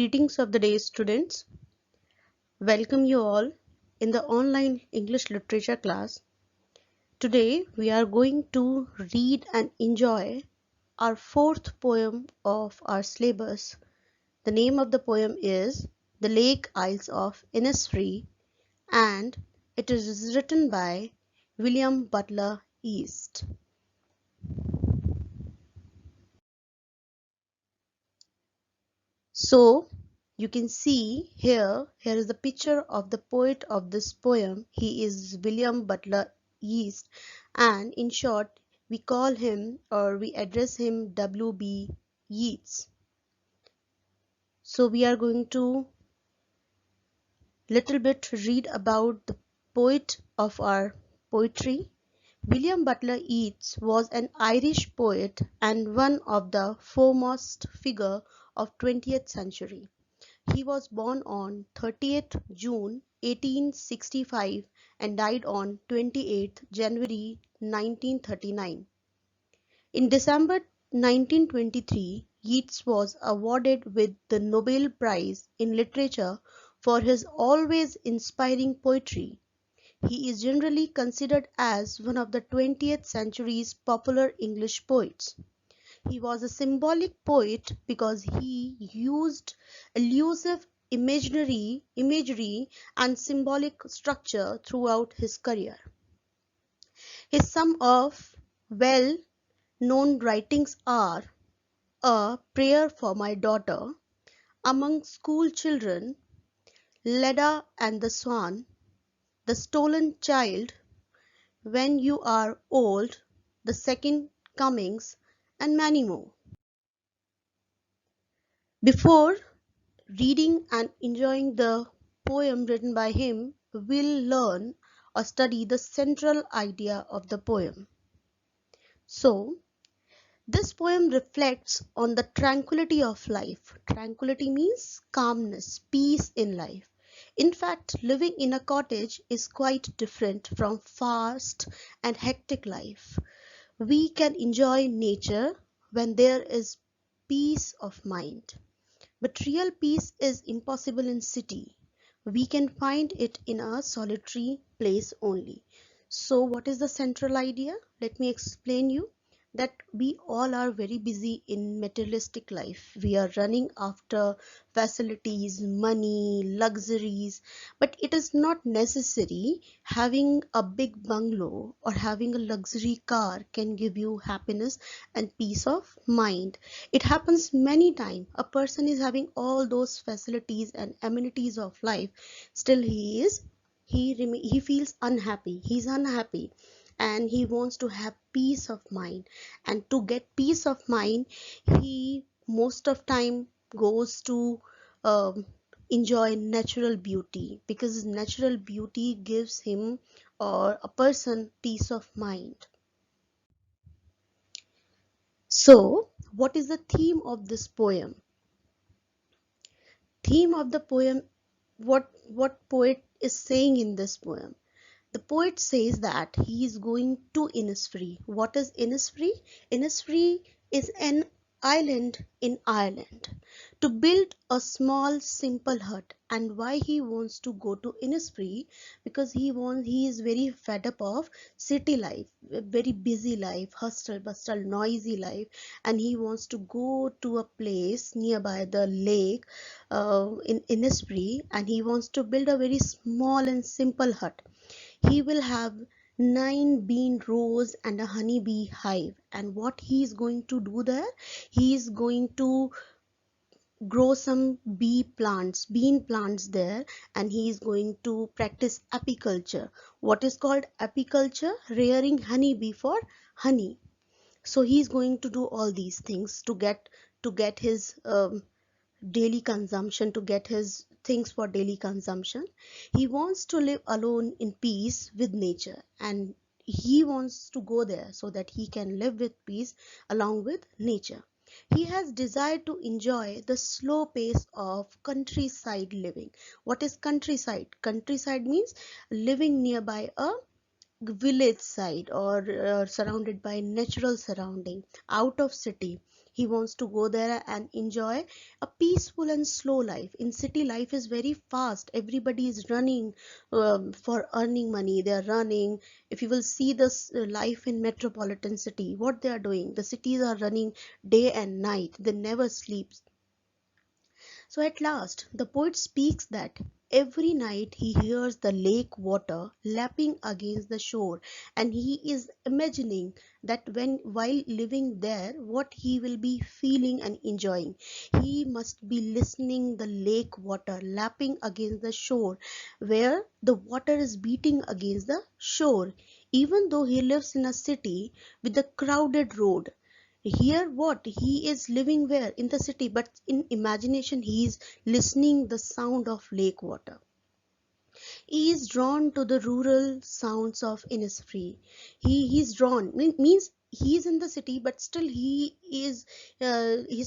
Greetings of the day, students. Welcome you all in the online English literature class. Today we are going to read and enjoy our fourth poem of our syllabus. The name of the poem is The Lake Isles of Innisfree, and it is written by William Butler Yeast. So you can see here is the picture of the poet of this poem. He is William Butler Yeast, and in short we call him or we address him W.B. Yeats. So we are going to little bit read about the poet of our poetry. William Butler Yeats was an Irish poet and one of the foremost figure of 20th century. He was born on 30th June 1865 and died on 28th January 1939. In December 1923, Yeats was awarded with the Nobel Prize in Literature for his always inspiring poetry. He is generally considered as one of the 20th century's popular English poets. He was a symbolic poet because he used elusive imagery and symbolic structure throughout his career. His some of well-known writings are A Prayer for My Daughter, Among School Children, Leda and the Swan, The Stolen Child, When You Are Old, The Second Comings, and many more. Before reading and enjoying the poem written by him, we'll learn or study the central idea of the poem. So, this poem reflects on the tranquility of life. Tranquility means calmness, peace in life. In fact, living in a cottage is quite different from fast and hectic life. We can enjoy nature when there is peace of mind. But real peace is impossible in city. We can find it in a solitary place only. So what is the central idea? Let me explain you that we all are very busy in materialistic life. We are running after facilities, money, luxuries, but it is not necessary having a big bungalow or having a luxury car can give you happiness and peace of mind. It happens many times. A person is having all those facilities and amenities of life, still he feels unhappy. He's unhappy and he wants to have peace of mind. And to get peace of mind, he most of time goes to um, enjoy natural beauty because natural beauty gives him or a person peace of mind. So, what is the theme of this poem? Theme of the poem, what poet is saying in this poem? The poet says that he is going to Innisfree. What is Innisfree? Innisfree is an island in Ireland to build a small simple hut. And why he wants to go to Innisfree? Because he is very fed up of city life, very busy life, hustle bustle, noisy life, and he wants to go to a place nearby the lake in Innisfree, and he wants to build a very small and simple hut. He will have 9 bean rows and a honeybee hive. And what he is going to do there? He is going to grow some bean plants there, and he is going to practice apiculture. What is called apiculture? Rearing honeybee for honey. So he is going to do all these things to get his daily consumption, to get his things for daily consumption. He wants to live alone in peace with nature, and he wants to go there so that he can live with peace along with nature. He has desired to enjoy the slow pace of countryside living. What is countryside? Countryside means living nearby a village side or surrounded by natural surrounding, out of city. He wants to go there and enjoy a peaceful and slow life. In city, life is very fast. Everybody is running for earning money. They are running. If you will see this life in metropolitan city, what they are doing, the cities are running day and night. They never sleep. So at last, the poet speaks that every night he hears the lake water lapping against the shore, and he is imagining that when while living there, what he will be feeling and enjoying. He must be listening the lake water lapping against the shore, where the water is beating against the shore. Even though he lives in a city with a crowded road, here what he is living where in the city, but in imagination he is listening the sound of lake water. He is drawn to the rural sounds of Innisfree. He's drawn means he is in the city, but still he's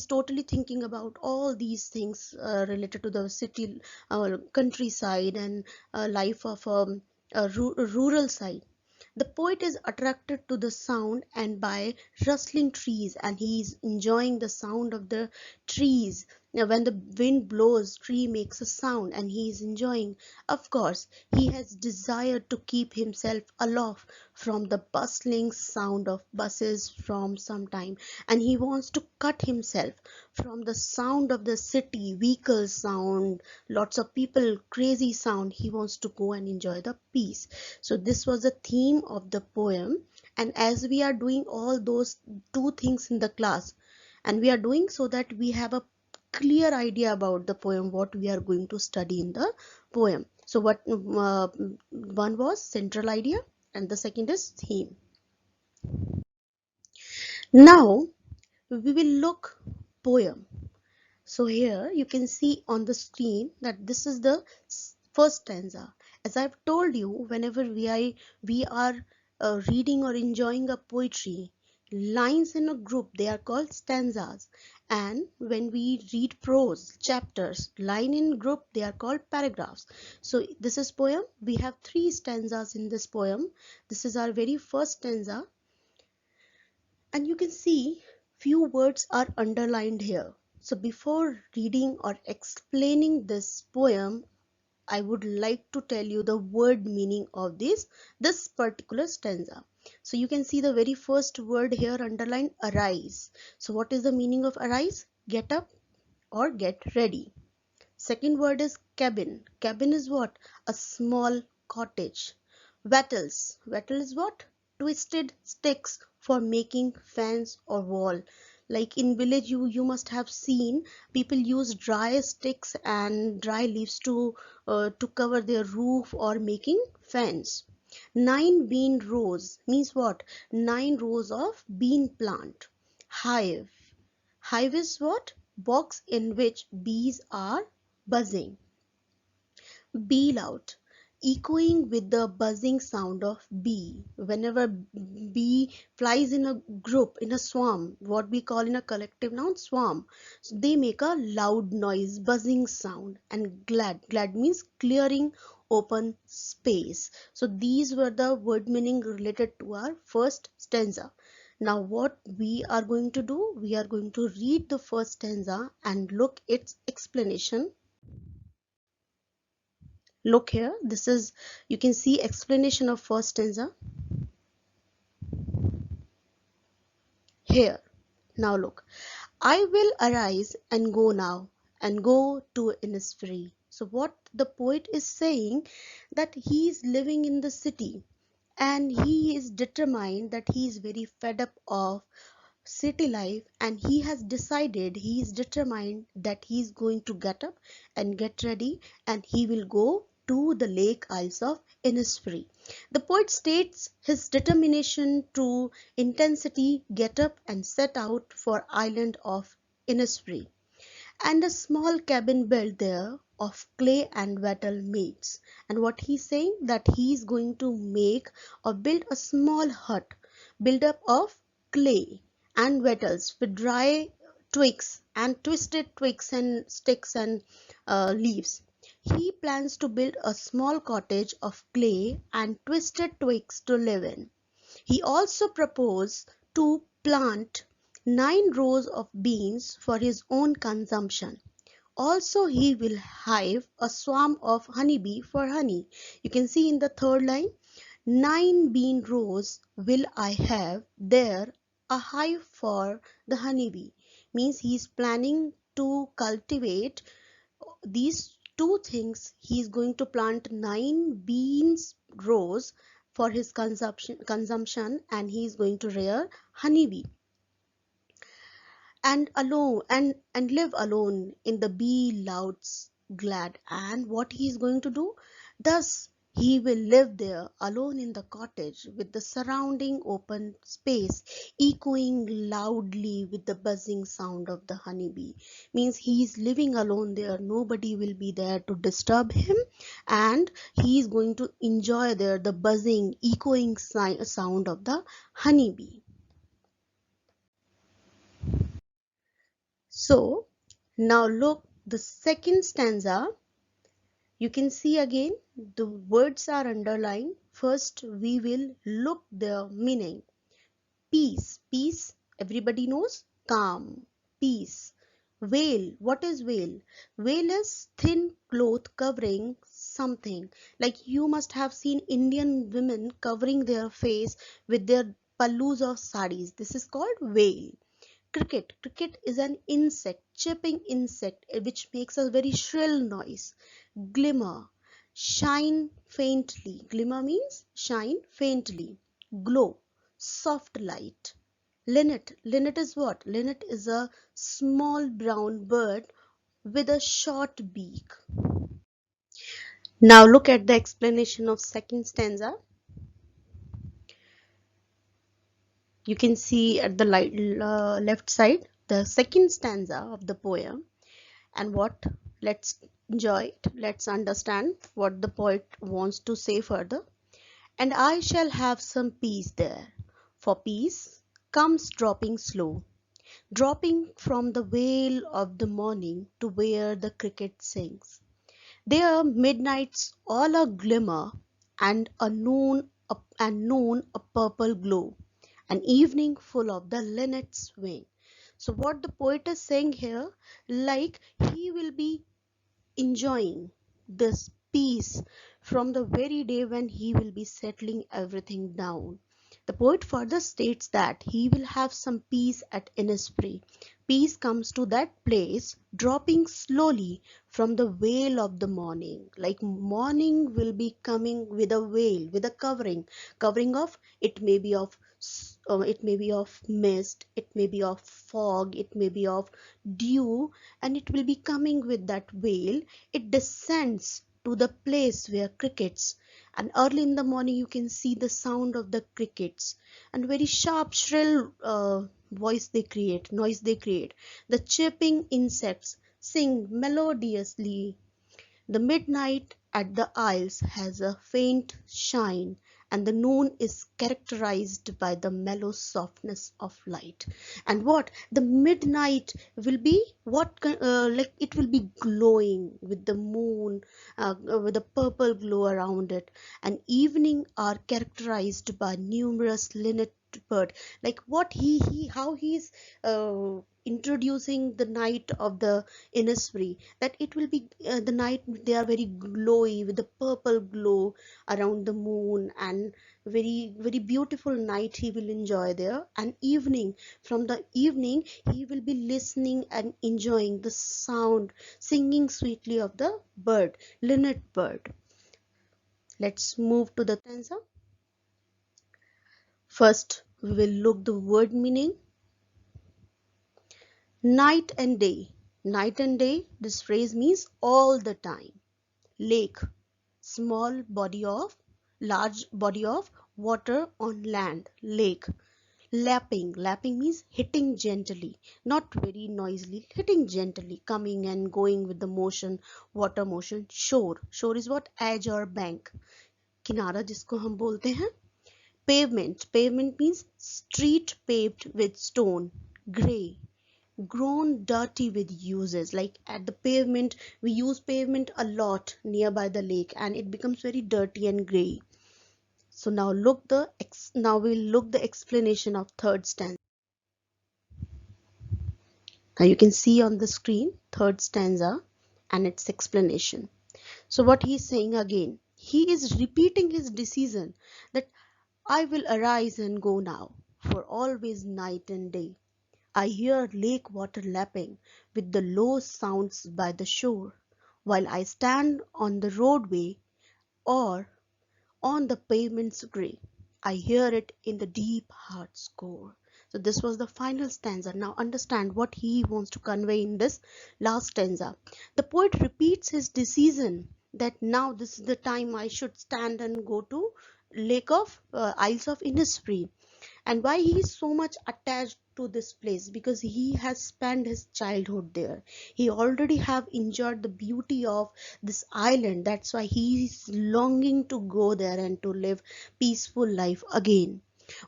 totally thinking about all these things related to the city, countryside, and life of a rural side. The poet is attracted to the sound and by rustling trees, and he is enjoying the sound of the trees. Now, when the wind blows, tree makes a sound, and he is enjoying. Of course, he has desired to keep himself aloft from the bustling sound of buses from some time, and he wants to cut himself from the sound of the city, vehicle sound, lots of people, crazy sound. He wants to go and enjoy the peace. So this was the theme of the poem, and as we are doing all those two things in the class, and we are doing so that we have a clear idea about the poem, what we are going to study in the poem. So what one was central idea, and the second is theme. Now we will look poem. So here you can see on the screen that this is the first stanza. As I've told you, whenever we are reading or enjoying a poetry, lines in a group, they are called stanzas. And when we read prose, chapters, line in group, they are called paragraphs. So this is poem. We have three stanzas in this poem. This is our very first stanza. And you can see few words are underlined here. So before reading or explaining this poem, I would like to tell you the word meaning of this particular stanza. So you can see the very first word here underlined, arise. So what is the meaning of arise? Get up or get ready. Second word is cabin. Cabin is what? A small cottage. Wattles. Wattle is what? Twisted sticks for making fence or wall. Like in village, you must have seen people use dry sticks and dry leaves to cover their roof or making fence. Nine bean rows means what? 9 rows of bean plant. Hive. Hive is what? Box in which bees are buzzing. Bee loud, echoing with the buzzing sound of bee. Whenever bee flies in a group, in a swarm, what we call in a collective noun, swarm, so they make a loud noise, buzzing sound. And glad, glad means clearing open space. So these were the word meaning related to our first stanza. Now what we are going to do, we are going to read the first stanza and look its explanation. Look here, this is, you can see explanation of first stanza here. Now look, I will arise and go now and go to Innisfree. So what the poet is saying, that he is living in the city and he is determined that he is very fed up of city life, and he has decided, he is determined that he is going to get up and get ready, and he will go to the lake isles of Innisfree. The poet states his determination to intensity, get up and set out for island of Innisfree, and a small cabin built there of clay and wattle mates. And what he's saying, that he's going to make or build a small hut built up of clay and wattles with dry twigs and twisted twigs and sticks and leaves. He plans to build a small cottage of clay and twisted twigs to live in. He also proposed to plant 9 rows of beans for his own consumption. Also, he will hive a swarm of honeybee for honey. You can see in the third line, 9 bean rows will I have there, a hive for the honeybee. Means he is planning to cultivate these two things. He is going to plant 9 beans rows for his consumption, and he is going to rear honeybee and alone and live alone in the bee louds glad. And what he is going to do, thus he will live there alone in the cottage with the surrounding open space echoing loudly with the buzzing sound of the honeybee. Means he is living alone there, nobody will be there to disturb him, and he is going to enjoy there the buzzing echoing sound of the honeybee. So now look the second stanza. You can see again the words are underlined. First we will look their meaning. Peace, peace, everybody knows, calm, peace. Veil, what is veil? Veil is thin cloth covering something. Like you must have seen Indian women covering their face with their pallus of saris. This is called veil. Cricket. Cricket is an insect, chirping insect, which makes a very shrill noise. Glimmer. Shine faintly. Glimmer means shine faintly. Glow. Soft light. Linnet. Linnet is what? Linnet is a small brown bird with a short beak. Now look at the explanation of second stanza. You can see at the left side the second stanza of the poem. And what? Let's enjoy it. Let's understand what the poet wants to say further. And I shall have some peace there, for peace comes dropping slow, dropping from the veil of the morning to where the cricket sings. There midnights all a glimmer, and noon a purple glow, an evening full of the linnet's wing. So what the poet is saying here, like he will be enjoying this peace from the very day when he will be settling everything down. The poet further states that he will have some peace at Innisfree. Peace comes to that place dropping slowly from the veil of the morning. Like morning will be coming with a veil, with a covering of, it may be of it may be of mist, it may be of fog, it may be of dew, and it will be coming with that veil. It descends to the place where crickets, and early in the morning you can see the sound of the crickets, and very sharp shrill noise they create. The chirping insects sing melodiously. The midnight at the Isles has a faint shine, and the noon is characterized by the mellow softness of light. And what? The midnight will be like it will be glowing with the moon, with a purple glow around it. And evening are characterized by numerous linnet bird. Like what he how he's introducing the night of the Innisfree, that it will be the night they are very glowy with the purple glow around the moon, and very beautiful night he will enjoy there. And evening, from the evening he will be listening and enjoying the sound singing sweetly of the bird, linnet bird. Let's move to the stanza. First we will look the word meaning. Night and day. Night and day, this phrase means all the time. Lake, small body of, large body of water on land. Lake. Lapping. Lapping means hitting gently, not very noisily, hitting gently, coming and going with the motion, water motion. Shore. Shore is what? Edge or bank. किनारा जिसको हम बोलते हैं. Pavement. Pavement means street paved with stone. Grey. Grown dirty with uses. Like at the pavement, we use pavement a lot nearby the lake, and it becomes very dirty and grey. So now we'll look the explanation of third stanza. Now you can see on the screen third stanza and its explanation. So what he's saying again, he is repeating his decision that I will arise and go now, for always night and day. I hear lake water lapping with the low sounds by the shore, while I stand on the roadway or on the pavement's grey. I hear it in the deep heart's core. So this was the final stanza. Now understand what he wants to convey in this last stanza. The poet repeats his decision that now this is the time I should stand and go to Lake of Isles of Innisfree. And why he is so much attached to this place, because he has spent his childhood there. He already have enjoyed the beauty of this island. That's why he is longing to go there and to live peaceful life again.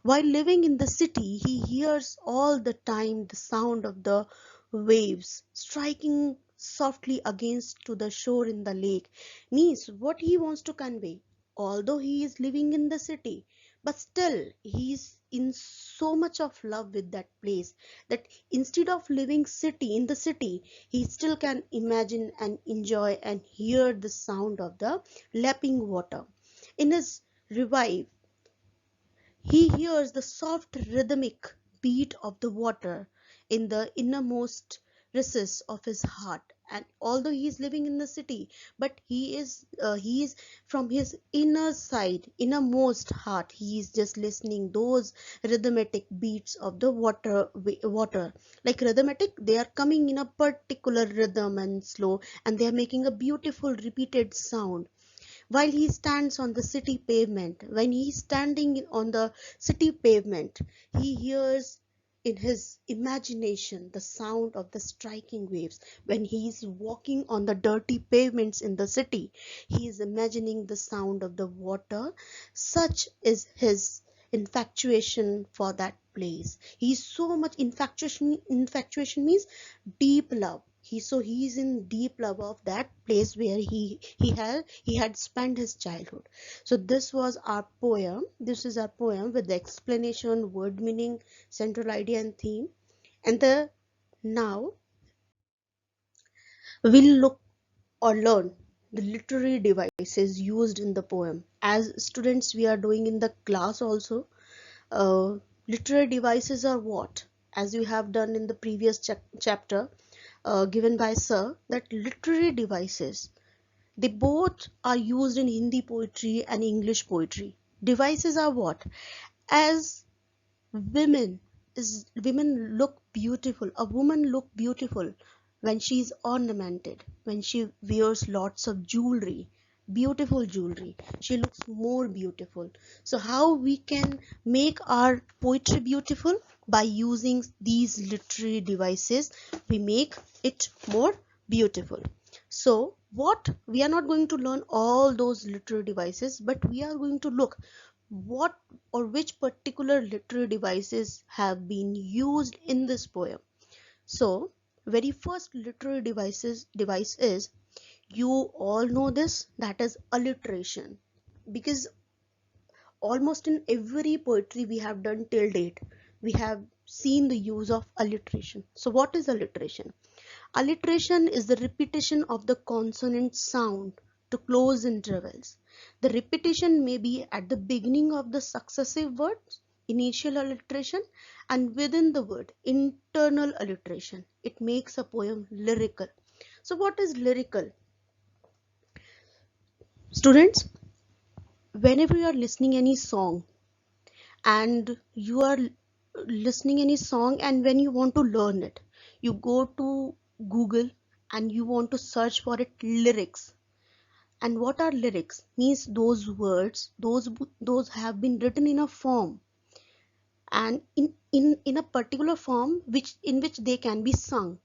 While living in the city, he hears all the time the sound of the waves striking softly against to the shore in the lake. Means what he wants to convey, although he is living in the city, but still he is in so much of love with that place that instead of living city in the city, he still can imagine and enjoy and hear the sound of the lapping water. In his revive, he hears the soft rhythmic beat of the water in the innermost recess of his heart. And although he is living in the city, but he is from his inner side, innermost heart, he is just listening those rhythmic beats of the water. Like rhythmic, they are coming in a particular rhythm and slow, and they are making a beautiful repeated sound while he stands on the city pavement. When he is standing on the city pavement, he hears in his imagination the sound of the striking waves. When he is walking on the dirty pavements in the city, he is imagining the sound of the water. Such is his infatuation for that place. He is so much infatuation means deep love. He is in deep love of that place where he had spent his childhood. So this was our poem. This is our poem with the explanation, word meaning, central idea and theme. And the now we'll look or learn the literary devices used in the poem. As students, we are doing in the class also. uh, Literary devices are what? As we have done in the previous chapter given by Sir, that literary devices, they both are used in Hindi poetry and English poetry. Devices are what? As women women look beautiful. A woman look beautiful when she is ornamented, when she wears lots of jewelry, beautiful jewelry. She looks more beautiful. So how we can make our poetry beautiful? By using these literary devices, we make it more beautiful. So what we are not going to learn all those literary devices, but we are going to look what or which particular literary devices have been used in this poem. So very first literary device is, you all know this, that is alliteration. Because almost in every poetry we have done till date, we have seen the use of alliteration. So what is alliteration? Alliteration is the repetition of the consonant sound to close intervals. The repetition may be at the beginning of the successive words, initial alliteration, and within the word, internal alliteration. It makes a poem lyrical. So what is lyrical? Students, whenever you are listening any song and you are listening any song and when you want to learn it, you go to Google and you want to search for it lyrics. And what are lyrics? Means those words, those have been written in a form, and in a particular form which they can be sung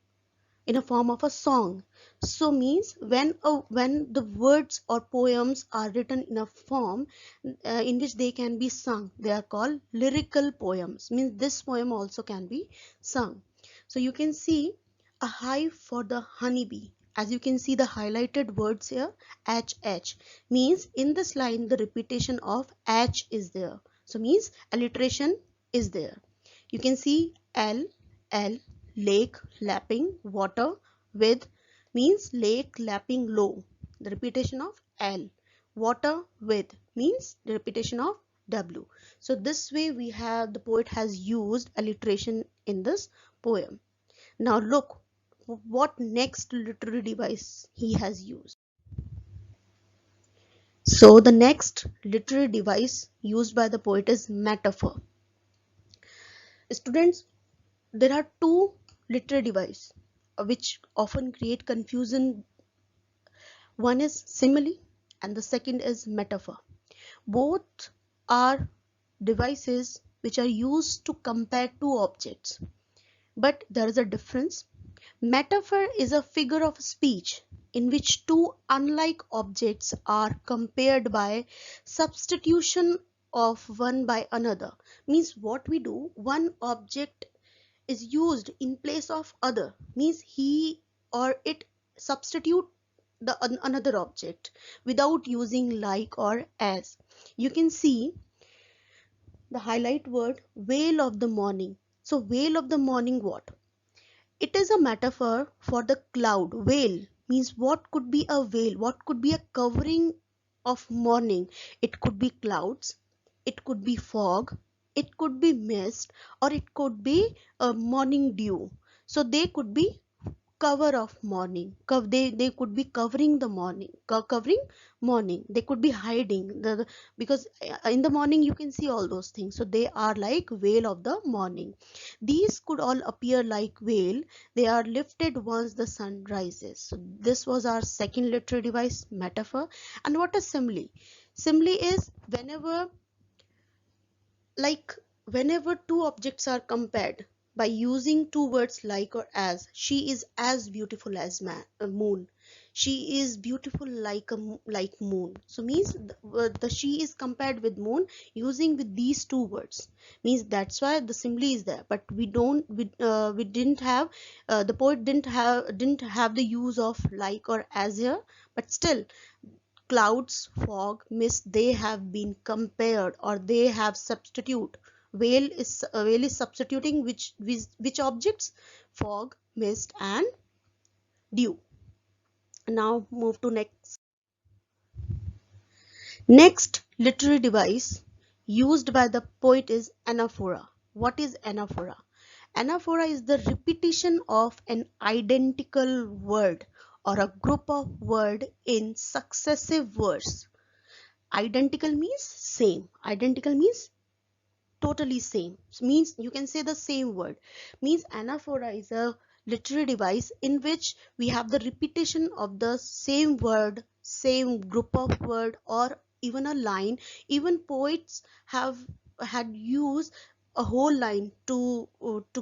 in a form of a song. So means when the words or poems are written in a form in which they can be sung, they are called lyrical poems. Means this poem also can be sung. So you can see a hive for the honeybee. As you can see the highlighted words here, HH, means in this line the repetition of H is there. So means alliteration is there. You can see L, L, lake lapping water with means lake lapping low, the repetition of L. Water with means the repetition of W. So this way we have the poet has used alliteration in this poem. Now look what next literary device he has used. So the next literary device used by the poet is metaphor. Students, there are two literary devices which often create confusion. One is simile and the second is metaphor. Both are devices which are used to compare two objects, but there is a difference. Metaphor is a figure of speech in which two unlike objects are compared by substitution of one by another. Means what we do, one object is used in place of other, means he or it substitute the another object without using like or as. You can see the highlight word veil of the morning. So veil of the morning, what? It is a metaphor for the cloud. Veil means what could be a veil? What could be a covering of morning? It could be clouds, it could be fog, it could be mist, or it could be a morning dew. So they could be cover of morning. They could be covering the morning, covering morning. They could be hiding because in the morning you can see all those things. So they are like veil of the morning. These could all appear like veil. They are lifted once the sun rises. So this was our second literary device, metaphor. And what is simile? Simile is whenever two objects are compared by using two words like or as. She is as beautiful as moon. She is beautiful like moon. So means the she is compared with moon using with these two words. Means that's why the simile is there. But we didn't have the poet didn't have the use of like or as here. But still, clouds, fog, mist, they have been compared or they have substitute. Veil is substituting which objects? Fog, mist, and dew. Now move to next literary device used by the poet is anaphora. What is anaphora? Anaphora is the repetition of an identical word or a group of word in successive verse. Identical means same. Identical means totally same. Means you can say the same word. Means anaphora is a literary device in which we have the repetition of the same word, same group of word, or even a line. Even poets have had used a whole line to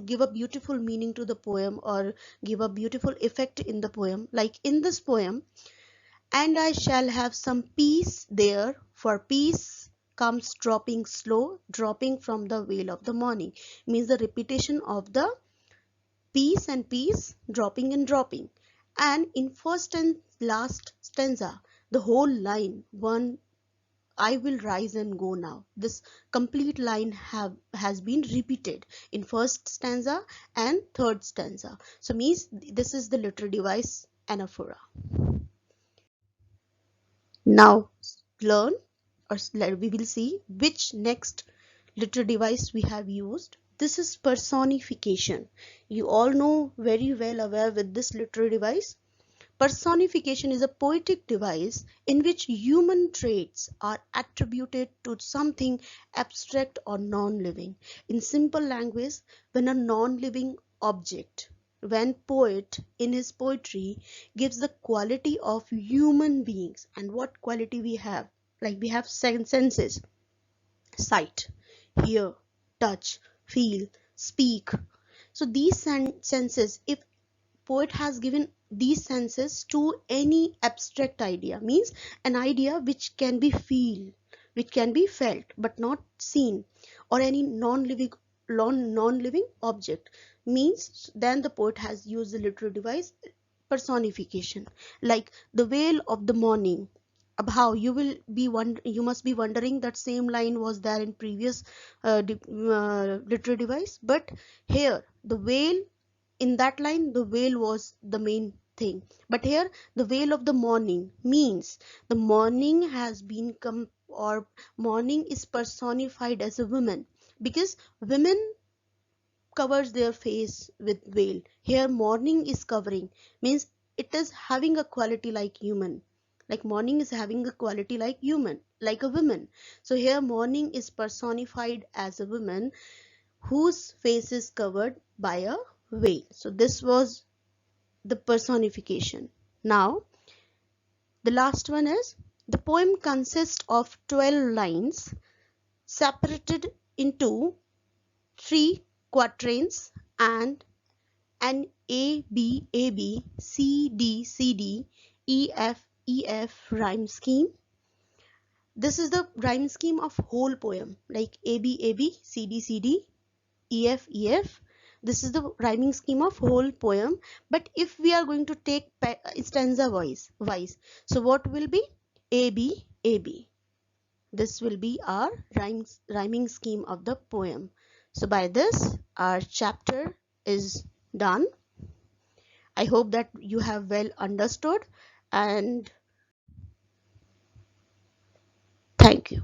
give a beautiful meaning to the poem or give a beautiful effect in the poem. Like in this poem, and I shall have some peace there, for peace comes dropping slow, dropping from the veil of the morning. Means the repetition of the peace and peace, dropping and dropping. And in first and last stanza, the whole line, one, I will rise and go now. This complete line has been repeated in first stanza and third stanza. So means this is the literary device anaphora. Now learn we will see which next literary device we have used. This is personification. You all know very well aware with this literary device. Personification is a poetic device in which human traits are attributed to something abstract or non-living. In simple language, when a non-living object, when poet in his poetry gives the quality of human beings, and what quality we have? Like we have senses, sight, hear, touch, feel, speak. So these senses, if poet has given these senses to any abstract idea, means an idea which can be which can be felt but not seen, or any non-living object, means then the poet has used the literary device personification. Like the veil of the morning. How you must be wondering that same line was there in previous literary device, but here the veil in that line the whale was the main thing, but here the whale of the morning means the morning has been or morning is personified as a woman, because women covers their face with veil. Here morning is covering means it is having a quality like human, like morning is having a quality like human, like a woman. So here morning is personified as a woman whose face is covered by a veil. So this was the personification. Now the last one is the poem consists of 12 lines separated into 3 quatrains and an A B A B C D C D E F E F rhyme scheme. This is the rhyme scheme of whole poem, like A B A B C D C D E F E F. This is the rhyming scheme of whole poem. But if we are going to take stanza wise, so what will be A B A B? This will be our rhyming scheme of the poem. So by this our chapter is done. I hope that you have well understood, and thank you.